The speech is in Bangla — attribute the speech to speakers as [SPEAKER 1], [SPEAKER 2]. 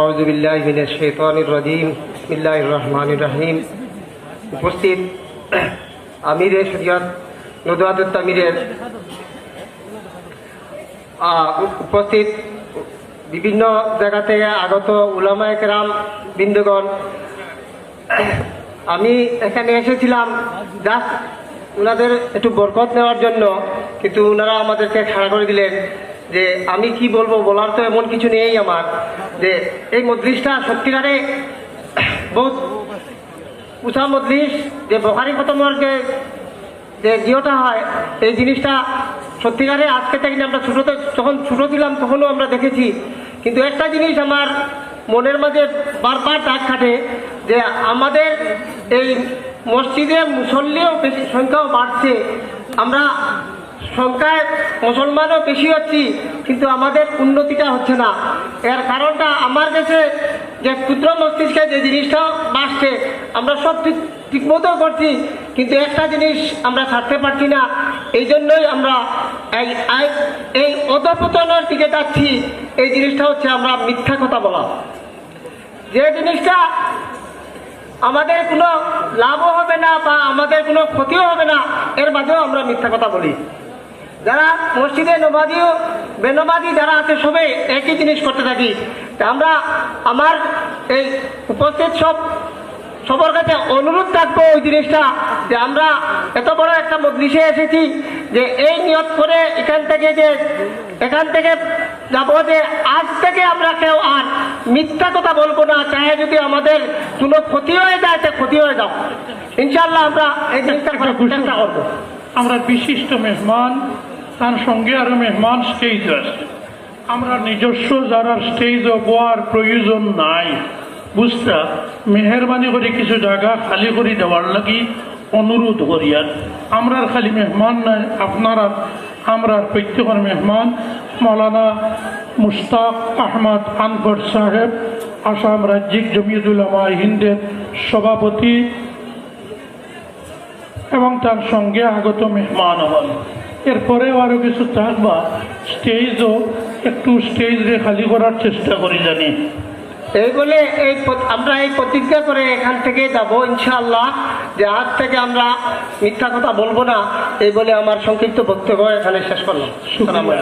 [SPEAKER 1] আউযু বিল্লাহি মিনাশ শাইতানির রাজিম। বিসমিল্লাহির রহমানির রহিম। উপস্থিত আমিরে শরিয়ত নদওয়াতুত তামিরের উপস্থিত বিভিন্ন জায়গা থেকে আগত উলামায়ে কেরাম বৃন্দগণ, আমি এখানে এসেছিলাম জাস্ট ওনাদের একটু বরকত নেওয়ার জন্য, কিন্তু ওনারা আমাদেরকে খাড়া করে দিলেন যে আমি কি বলবো, বলার তো এমন কিছু নেই আমার, যে এই মজলিসটা সত্যিকারে বহুত উঁচা মজলিস, যে বুখারী খতমের যে জিওটা হয় এই জিনিসটা সত্যিকারে আজকে থেকে আমরা যখন ছোটো ছিলাম তখনও আমরা দেখেছি। কিন্তু একটা জিনিস আমার মনের মাঝে বারবার দাগ কাটে, যে আমাদের এই মসজিদে মুসল্লিও বেশি সংখ্যাও বাড়ছে, আমরা সংখ্যায় মুসলমানও বেশি হচ্ছি, কিন্তু আমাদের উন্নতিটা হচ্ছে না। এর কারণটা আমার কাছে যে ক্ষুদ্র মস্তিষ্কে যে জিনিসটা বাড়ছে, আমরা সব ঠিকমতো করছি, কিন্তু একটা জিনিস আমরা ছাড়তে পারছি না। এই জন্যই আমরা এই অধঃপতনের দিকে যাচ্ছি। এই জিনিসটা হচ্ছে আমরা মিথ্যা কথা বলা, যে জিনিসটা আমাদের কোনো লাভও হবে না বা আমাদের কোনো ক্ষতিও হবে না, এর মাঝেও আমরা মিথ্যা কথা বলি। যারা মসজিদে নমাজি ও বেনমাজি যারা আছে সবাই একই জিনিস করতে থাকি। আমরা আমার এই উপস্থিত সবার কাছে অনুরোধ থাকবো ওই জিনিসটা, যে আমরা এত বড় একটা মজলিসে এসেছি, যে এই নিয়ত করে এখান থেকে যাবো যে আজ থেকে আমরা কেউ আর মিথ্যা কথা বলবো না, চাহে যদি আমাদের কোনো ক্ষতি হয়ে যায় তা ক্ষতি হয়ে যাও, ইনশাল্লাহ আমরা এই জিনিসটা চেষ্টা করবো।
[SPEAKER 2] আমরা বিশিষ্ট মেহমান, তার সঙ্গে আরো মেহমান স্টেজ আছে। আমরা নিজস্ব যারা স্টেজে বয়ার প্রয়োজন নাই, বুঝতা মেহরবানি করে কিছু জায়গা খালি করে দেওয়ার লাগি অনুরোধ করিয়ার। আমরা খালি মেহমান নাই, আপনারা আমরা প্রত্যেকের মেহমান। মৌলানা মুশতাক আহমদ আনভর সাহেব, আসাম রাজ্যিক জমিয়তুল উলামা হিন্দের সভাপতি, এবং তার সঙ্গে আগত মেহমান হল। এরপরেও আরো কিছু থাকবা, স্টেজও একটু স্টেজ রে খালি করার চেষ্টা করি জানি।
[SPEAKER 1] এই বলে আমরা এই প্রতিজ্ঞা করে এখান থেকে যাব ইনশাআল্লাহ, যে আজ থেকে আমরা মিথ্যা কথা বলবো না। এই বলে আমার সংক্ষিপ্ত বক্তব্য এখানে শেষ করলাম।
[SPEAKER 2] শুকরিয়া।